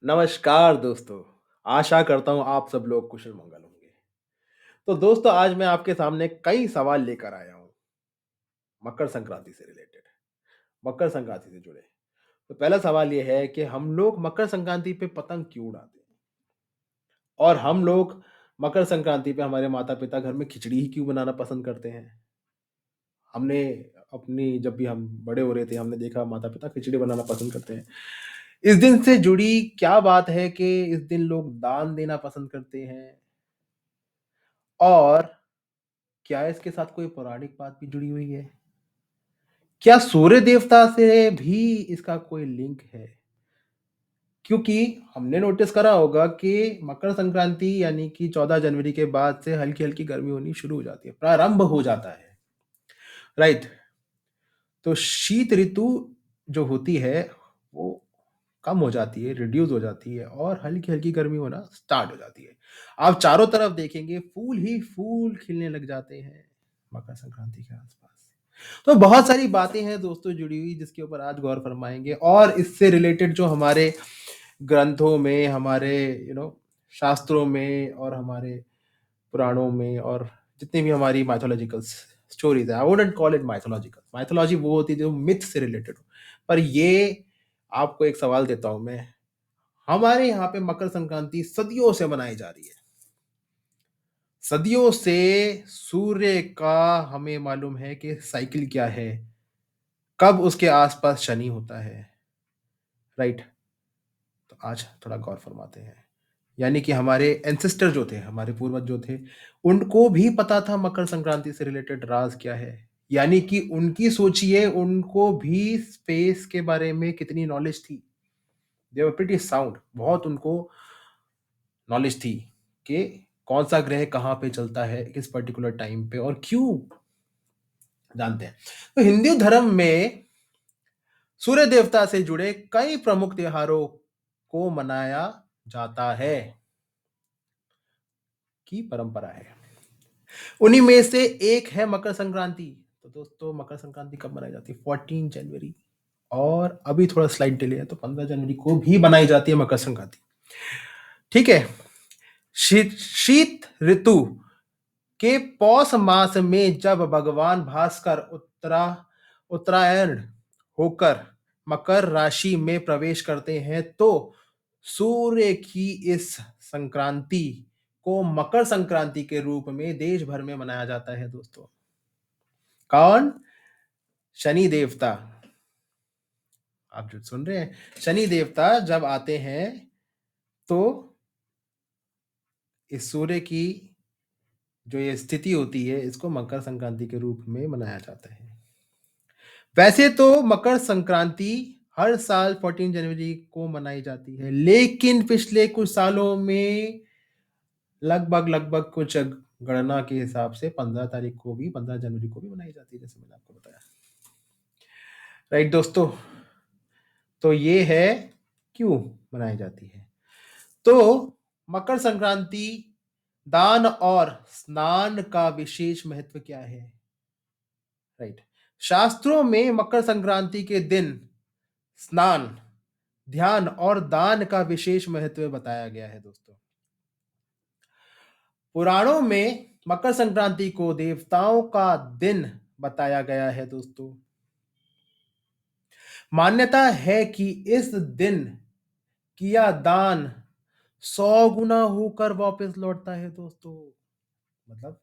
नमस्कार दोस्तों, आशा करता हूँ आप सब लोग कुशल-मंगल होंगे। तो दोस्तों आज मैं आपके सामने कई सवाल लेकर आया हूँ, मकर संक्रांति से रिलेटेड, मकर संक्रांति से जुड़े। तो पहला सवाल ये है कि हम लोग मकर संक्रांति पे पतंग क्यों उड़ाते हैं? और हम लोग मकर संक्रांति पे हमारे माता-पिता घर में खिचड़ी ही क्यों बनाना पसंद करते हैं? हमने अपनी जब भी हम बड़े हो रहे थे, हमने देखा माता-पिता खिचड़ी बनाना पसंद करते हैं। इस दिन से जुड़ी क्या बात है कि इस दिन लोग दान देना पसंद करते हैं? और क्या इसके साथ कोई पौराणिक बात भी जुड़ी हुई है? क्या सूर्य देवता से भी इसका कोई लिंक है? क्योंकि हमने नोटिस करा होगा कि मकर संक्रांति यानी कि 14 जनवरी के बाद से हल्की-हल्की गर्मी होनी शुरू हो जाती है, प्रारंभ हो जाता है, राइट? तो शीत ऋतु जो होती है, वो कम हो जाती है, रिड्यूस हो जाती है और हल्की-हल्की गर्मी होना स्टार्ट हो जाती है। आप चारों तरफ देखेंगे फूल ही फूल खिलने लग जाते हैं मकर संक्रांति के आसपास। तो बहुत सारी बातें हैं दोस्तों जुड़ी हुई जिसके ऊपर आज गौर फरमाएँगे और इससे रिलेटेड जो हमारे ग्रंथों में, हमारे शास्त्रों में और हमारे पुराणों में और जितनी भी हमारी माइथोलॉजिकल स्टोरीज़ हैं, आई wouldn't call it mythological. Mythology वो होती है जो मिथ से रिलेटेड हो। पर ये आपको एक सवाल देता हूँ मैं, हमारे यहाँ पे मकर संक्रांति सदियों से मनाई जा रही है। सदियों से सूर्य का हमें मालूम है कि साइकिल क्या है, कब उसके आसपास शनि होता है, राइट? तो आज थोड़ा गौर फरमाते हैं। यानी कि हमारे एंसेस्टर जो थे, हमारे पूर्वज जो थे, उनको भी पता था मकर संक्रांति से रिलेटेड राज़ क्या है। यानी कि उनकी सोचिए उनको भी स्पेस के बारे में कितनी नॉलेज थी। दे वर प्रीटी साउंड, बहुत उनको नॉलेज थी कि कौन-सा ग्रह कहाँ पे चलता है, किस पर्टिकुलर टाइम पे और क्यों जानते हैं। तो हिंदू धर्म में सूर्य देवता से जुड़े कई प्रमुख त्योहारों को मनाया जाता है, की परंपरा है। उन्हीं में से एक है मकर संक्रांति। तो दोस्तों मकर संक्रांति कब मनाई जाती है? 14 जनवरी और अभी थोड़ा स्लाइड डिले है तो 15 जनवरी को भी मनाई जाती है मकर संक्रांति। ठीक है? शीत ऋतु के पौष मास में जब भगवान भास्कर उत्तरायण होकर मकर राशि में प्रवेश करते हैं तो सूर्य की इस संक्रांति को मकर संक्रांति के रूप में देश भर में मनाया जाता है दोस्तों। कौन? शनि देवता। आप जो सुन रहे हैं, शनि देवता जब आते हैं तो इस सूर्य की जो ये स्थिति होती है इसको मकर संक्रांति के रूप में मनाया जाता है। वैसे तो मकर संक्रांति हर साल 14 जनवरी को मनाई जाती है, लेकिन पिछले कुछ सालों में लगभग कुछ गणना के हिसाब से 15 जनवरी को भी मनाई जाती है, जैसे मैंने आपको बताया। राइट दोस्तों? तो ये है क्यों मनाई जाती है। तो मकर संक्रांति दान और स्नान का विशेष महत्व क्या है? राइट। शास्त्रों में मकर संक्रांति के दिन स्नान, ध्यान और दान का विशेष महत्व बताया गया है दोस्तों। पुराणों में मकर संक्रांति को देवताओं का दिन बताया गया है दोस्तों। मान्यता है कि इस दिन किया दान 100 गुना होकर वापस लौटता है दोस्तों। मतलब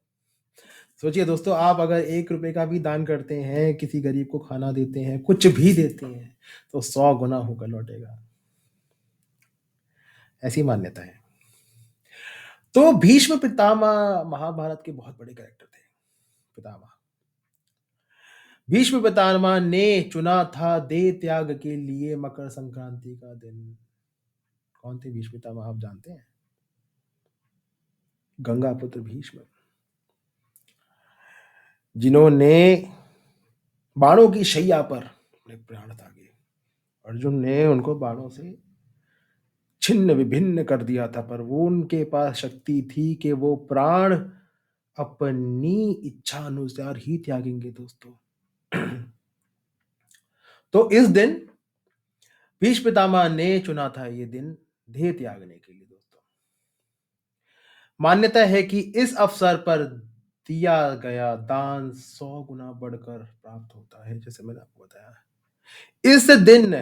सोचिए दोस्तों, आप अगर 1 रुपए का भी दान करते हैं, किसी गरीब को खाना देते हैं, कुछ भी देते हैं, तो 100 गुना होकर लौटेगा। ऐसी मान्यता है। तो भीष्म पितामह महाभारत के बहुत बड़े कैरेक्टर थे। पितामह भीष्म पितामह ने चुना था देह त्याग के लिए मकर संक्रांति का दिन। कौन थे भीष्म पितामह आप जानते हैं? गंगापुत्र भीष्म, जिन्होंने बाणों की शैया पर अपने प्राण त्यागे। अर्जुन ने उनको बाणों से छिन्न विभिन्न कर दिया था, पर वो उनके पास शक्ति थी कि वो प्राण अपनी इच्छा अनुसार ही त्यागेंगे दोस्तों। तो इस दिन भीष्म पितामह ने चुना था ये दिन देह त्यागने के लिए दोस्तों। मान्यता है कि इस अवसर पर दिया गया दान 100 गुना बढ़कर प्राप्त होता है, जैसे मैंने आपको बताया। इस दिन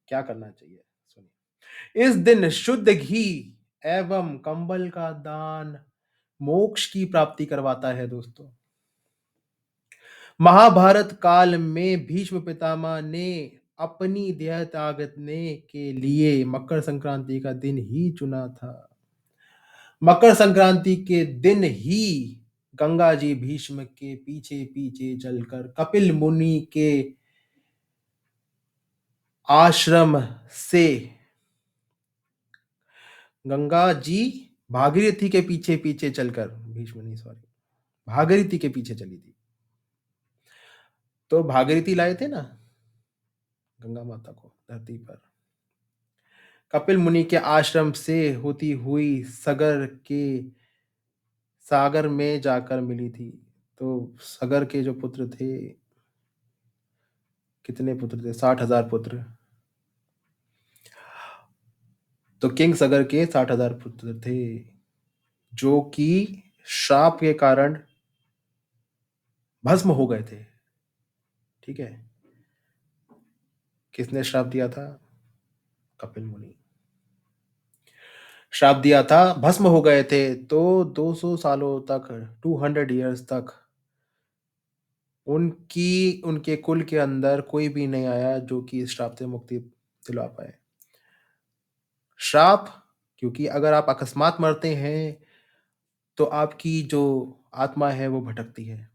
क्या करना चाहिए सुनिए। इस दिन शुद्ध घी एवं कंबल का दान मोक्ष की प्राप्ति करवाता है दोस्तों। महाभारत काल में भीष्म पितामह ने अपनी देह त्यागने के लिए मकर संक्रांति का दिन ही चुना था। मकर संक्रांति के दिन ही गंगा जी भीष्म के पीछे पीछे चलकर कपिल मुनि के आश्रम से गंगा जी भागीरथी के पीछे पीछे चलकर भीष्म नहीं सॉरी भागीरथी के पीछे चली थी। तो भागीरथी लाए थे ना गंगा माता को धरती पर। कपिल मुनि के आश्रम से होती हुई सागर में जाकर मिली थी। तो सगर के जो पुत्र थे, कितने पुत्र थे? 60,000 पुत्र। तो किंग सगर के 60,000 पुत्र थे, जो कि श्राप के कारण भस्म हो गए थे। ठीक है, किसने श्राप दिया था? कपिल मुनि श्राप दिया था, भस्म हो गए थे। तो 200 सालों तक 200 इयर्स तक उनके कुल के अंदर कोई भी नहीं आया जो कि इस श्राप से मुक्ति दिला पाए। श्राप, क्योंकि अगर आप अकस्मात मरते हैं तो आपकी जो आत्मा है वो भटकती है,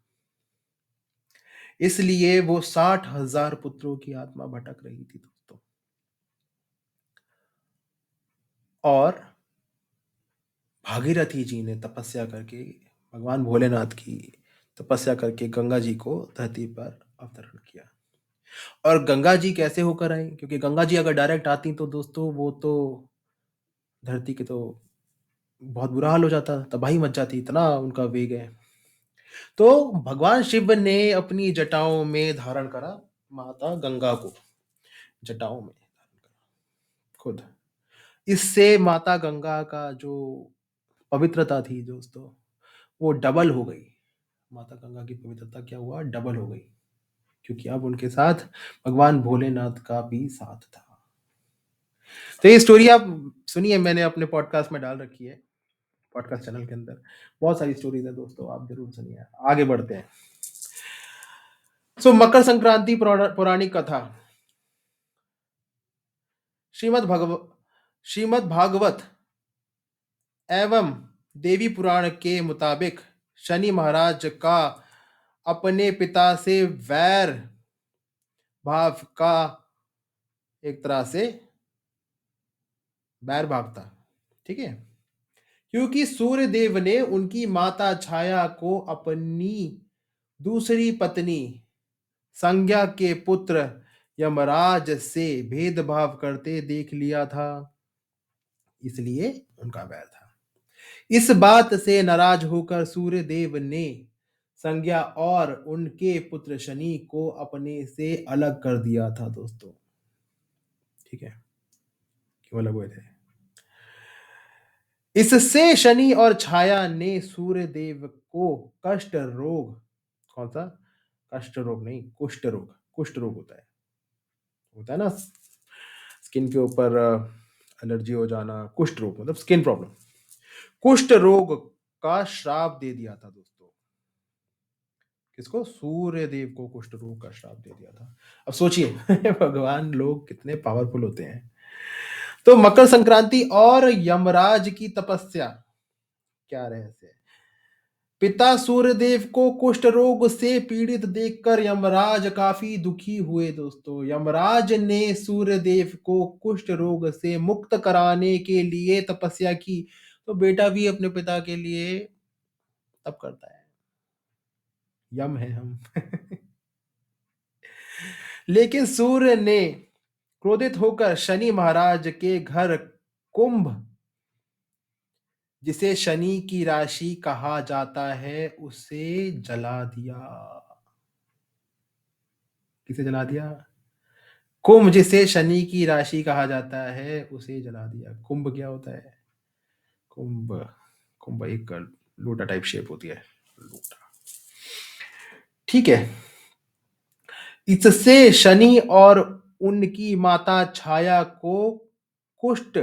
इसलिए वो 60,000 पुत्रों की आत्मा भटक रही थी दोस्तों। और भागीरथी जी ने तपस्या करके, भगवान भोलेनाथ की तपस्या करके गंगा जी को धरती पर अवतरण किया। और गंगा जी कैसे होकर आई? क्योंकि गंगा जी अगर डायरेक्ट आती तो दोस्तों वो तो धरती के तो बहुत बुरा हाल हो जाता, तबाही मच जाती, इतना उनका वेग है। तो भगवान शिव ने अपनी जटाओं में धारण करा माता गंगा को, जटाओं में धारण करा खुद। इससे माता गंगा का जो पवित्रता थी दोस्तों वो डबल हो गई। माता गंगा की पवित्रता क्या हुआ? डबल हो गई, क्योंकि अब उनके साथ भगवान भोलेनाथ का भी साथ था। तो ये स्टोरी आप सुनिए, मैंने अपने पॉडकास्ट में डाल रखी है, पॉडकास्ट चैनल के अंदर बहुत सारी स्टोरीज है दोस्तों, आप जरूर सुनिए। आगे बढ़ते हैं। मकर संक्रांति पौराणिक कथा। श्रीमद् भागवत एवं देवी पुराण के मुताबिक शनि महाराज का अपने पिता से वैर भाव का एक तरह से बैर भाव था। ठीक है, क्योंकि सूर्य देव ने उनकी माता छाया को अपनी दूसरी पत्नी संज्ञा के पुत्र यमराज से भेदभाव करते देख लिया था, इसलिए उनका वैर था। इस बात से नाराज होकर सूर्य देव ने संज्ञा और उनके पुत्र शनि को अपने से अलग कर दिया था दोस्तों। ठीक है, क्यों अलग हुए थे? इससे शनि और छाया ने सूर्य देव को कष्ट रोग, कौन सा? कष्ट रोग नहीं, कुष्ठ रोग। कुष्ठ रोग होता है ना, स्किन के ऊपर एलर्जी हो जाना, कुष्ठ रोग मतलब स्किन प्रॉब्लम। कुष्ठ रोग का श्राप दे दिया था दोस्तों। किसको? सूर्य देव को कुष्ठ रोग का श्राप दे दिया था। अब सोचिए भगवान लोग कितने पावरफुल होते हैं। तो मकर संक्रांति और यमराज की तपस्या, क्या रहस्य है? पिता सूर्यदेव को कुष्ठ रोग से पीड़ित देखकर यमराज काफी दुखी हुए दोस्तों। यमराज ने सूर्यदेव को कुष्ठ रोग से मुक्त कराने के लिए तपस्या की। तो बेटा भी अपने पिता के लिए तप करता है, यम है हम लेकिन सूर्य ने क्रोधित होकर शनि महाराज के घर कुंभ, जिसे शनि की राशि कहा जाता है, उसे जला दिया। किसे जला दिया? कुंभ जिसे शनि की राशि कहा जाता है उसे जला दिया। कुंभ क्या होता है? कुंभ, कुंभ एक लोटा टाइप शेप होती है, लोटा। ठीक है। इससे शनि और उनकी माता छाया को कुष्ठ,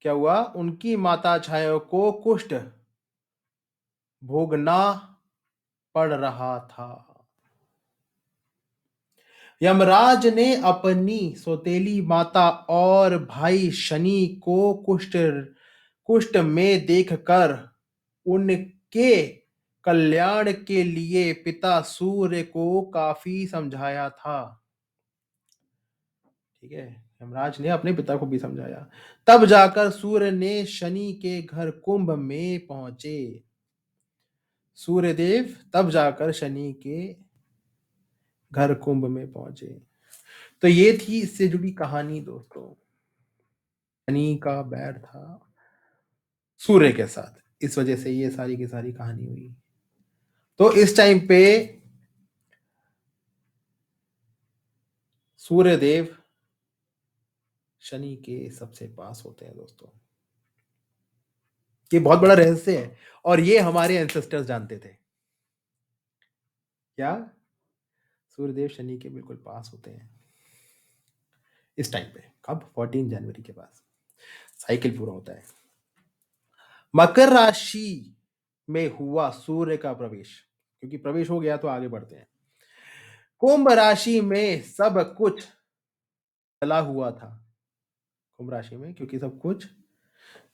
क्या हुआ? उनकी माता छाया को कुष्ठ भोगना पड़ रहा था। यमराज ने अपनी सौतेली माता और भाई शनि को कुष्ठ कुष्ठ में देखकर उनके कल्याण के लिए पिता सूर्य को काफी समझाया था। ठीक है, यमराज ने अपने पिता को भी समझाया। तब जाकर सूर्य ने शनि के घर कुंभ में पहुंचे। सूर्यदेव तब जाकर शनि के घर कुंभ में पहुंचे। तो ये थी इससे जुड़ी कहानी दोस्तों। शनि का बैर था सूर्य के साथ, इस वजह से ये सारी की सारी कहानी हुई। तो इस टाइम पे सूर्यदेव शनि के सबसे पास होते हैं दोस्तों। ये बहुत बड़ा रहस्य है और ये हमारे एंसेस्टर्स जानते थे। क्या? सूर्यदेव शनि के बिल्कुल पास होते हैं इस टाइम पे। कब? 14 जनवरी के पास साइकिल पूरा होता है। मकर राशि में हुआ सूर्य का प्रवेश, क्योंकि प्रवेश हो गया तो आगे बढ़ते हैं। कुंभ राशि में सब कुछ चला हुआ था। कुंभ राशि में क्योंकि सब कुछ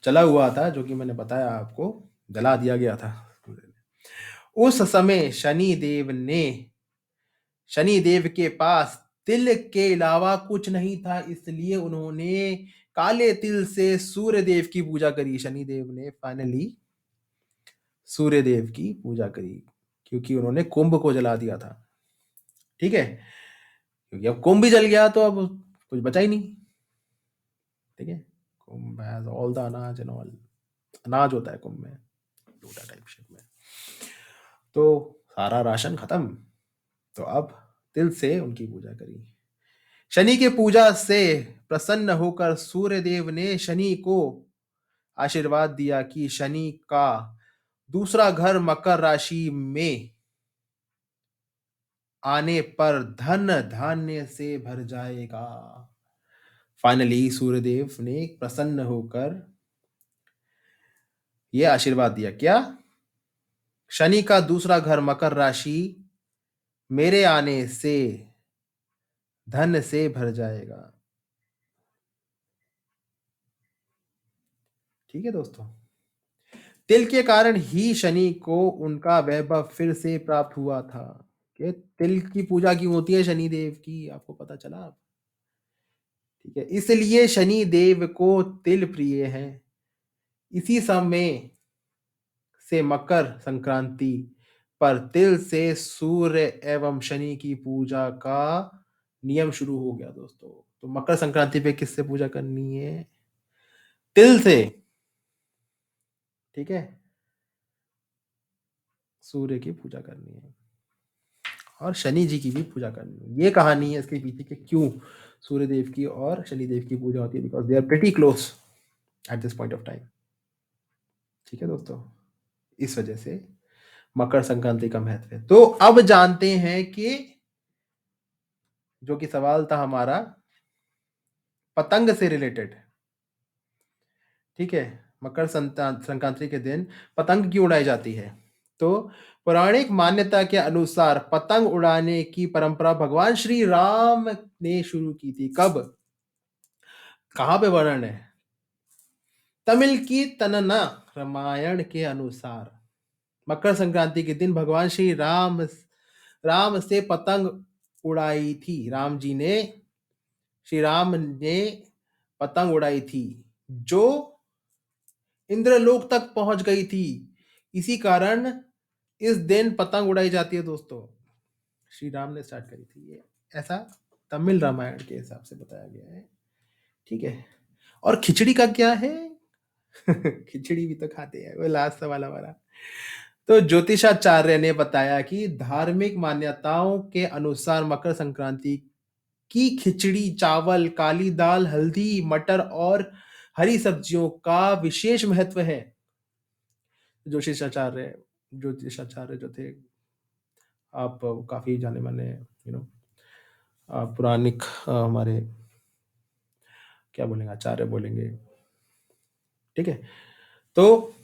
चला हुआ था, जो कि मैंने बताया आपको, जला दिया गया था। उस समय शनि देव के पास तिल के अलावा कुछ नहीं था, इसलिए उन्होंने काले तिल से सूर्य देव की पूजा करी। शनि देव ने फाइनली सूर्य देव की पूजा करी, क्योंकि उन्होंने कुंभ को जला दिया था। ठीक है, क्योंकि अब कुंभ भी जल गया तो अब कुछ बचा ही नहीं। ठीक है, कुंभ हैज ऑल द अनाज एंड ऑल, अनाज होता है कुंभ में, लोटा टाइप शेप में। तो सारा राशन खत्म, तो अब तिल से उनकी पूजा करी। शनि के पूजा से प्रसन्न होकर सूर्यदेव ने शनि को आशीर्वाद दिया कि शनि का दूसरा घर मकर राशि में आने पर धन धान्य से भर जाएगा। फाइनली सूर्यदेव ने प्रसन्न होकर यह आशीर्वाद दिया। क्या? शनि का दूसरा घर मकर राशि मेरे आने से धन से भर जाएगा। ठीक है दोस्तों, तिल के कारण ही शनि को उनका वैभव फिर से प्राप्त हुआ था। कि तिल की पूजा क्यों होती है शनि देव की, आपको पता चला अब? ठीक है, इसलिए शनि देव को तिल प्रिय है। इसी समय से मकर संक्रांति पर तिल से सूर्य एवं शनि की पूजा का नियम शुरू हो गया दोस्तों। तो मकर संक्रांति पे किससे पूजा करनी है? तिल से। ठीक है, सूर्य की पूजा करनी है और शनि जी की भी पूजा करनी है। ये कहानी है इसके पीछे कि क्यों सूर्य देव की और शनि देव की पूजा होती है, because they are pretty close at this point of time. ठीक है दोस्तों, इस वजह से मकर संक्रांति का महत्व है। तो अब जानते हैं कि जो कि सवाल था हमारा पतंग से रिलेटेड। ठीक है, मकर संक्रांति के दिन पतंग क्यों उड़ाई जाती है? तो पौराणिक मान्यता के अनुसार पतंग उड़ाने की परंपरा भगवान श्री राम ने शुरू की थी। कब? कहां पे वर्णन है? तमिल की तन्ना रामायण के अनुसार मकर संक्रांति के दिन भगवान श्री राम से पतंग उड़ाई थी। श्री राम ने पतंग उड़ाई थी जो इंद्रलोक तक पहुंच गई थी। इसी कारण इस दिन पतंग उड़ाई जाती है दोस्तों। श्री राम ने स्टार्ट करी थी ये, ऐसा तमिल रामायण के हिसाब से बताया गया है। ठीक है, और खिचड़ी का क्या है? खिचड़ी भी तो खाते हैं, वो लास्ट सवाल हमारा। तो ज्योतिषाचार्य ने बताया कि धार्मिक मान्यताओं के अनुसार मकर संक्रांति की खिचड़ी, चावल, काली दाल, हल्दी, मटर और हरी सब्जियों का विशेष महत्व है। ज्योतिषाचार्य ज्योतिषाचार्य जो थे, आप काफ़ी जाने-माने पुरानिक हमारे क्या बोलेंगे, आचार्य बोलेंगे, ठीक है? तो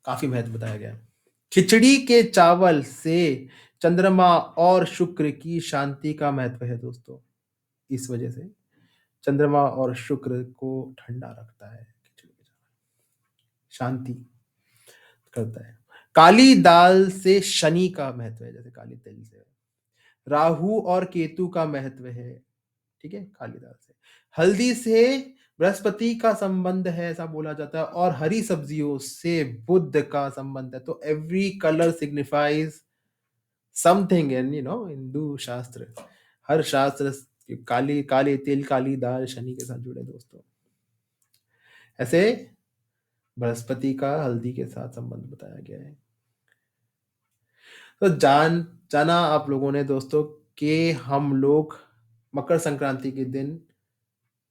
काफ़ी महत्व बताया गया है। खिचड़ी के चावल से चंद्रमा और शुक्र की शांति का महत्व है दोस्तों। इस वजह से चंद्रमा और शुक्र को ठंडा रखता है खिचड़ी के चावल, शांति करता है। काली दाल से शनि का महत्व है, जैसे काली तिल से। राहु और केतु का महत्व है, ठीक है, काली दाल से। हल्दी से बृहस्पति का संबंध है, ऐसा बोला जाता है, और हरी सब्जियों से बुध का संबंध है। तो every colour signifies something in Hindu शास्त्र। हर शास्त्र काली काली तिल, काली दाल शनि के साथ जुड़े दोस्तों। ऐसे बृहस्पति का हल्दी के साथ संबंध बताया गया है। तो जाना आप लोगों ने दोस्तों कि हम लोग मकर संक्रांति के दिन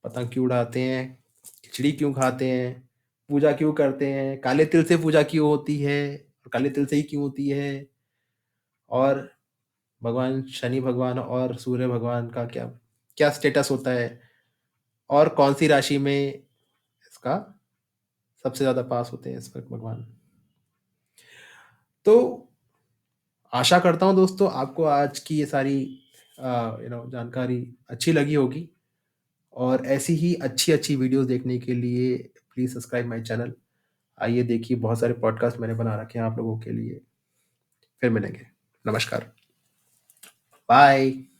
पतंग क्यों उड़ाते हैं, खिचड़ी क्यों खाते हैं, पूजा क्यों करते हैं, काले तिल से पूजा क्यों होती है, और काले तिल से ही क्यों होती है, और भगवान शनि भगवान और सूर्य भगवान का क्या क्या स्टेटस होता है, और कौन सी राशि में इसका सबसे ज्यादा पास होते हैं इस वक्त भगवान। तो आशा करता हूँ दोस्तों आपको आज की ये सारी जानकारी अच्छी लगी होगी, और ऐसी ही अच्छी अच्छी वीडियोस देखने के लिए प्लीज़ सब्सक्राइब माय चैनल। आइए देखिए, बहुत सारे पॉडकास्ट मैंने बना रखे हैं आप लोगों के लिए। फिर मिलेंगे। नमस्कार। बाय।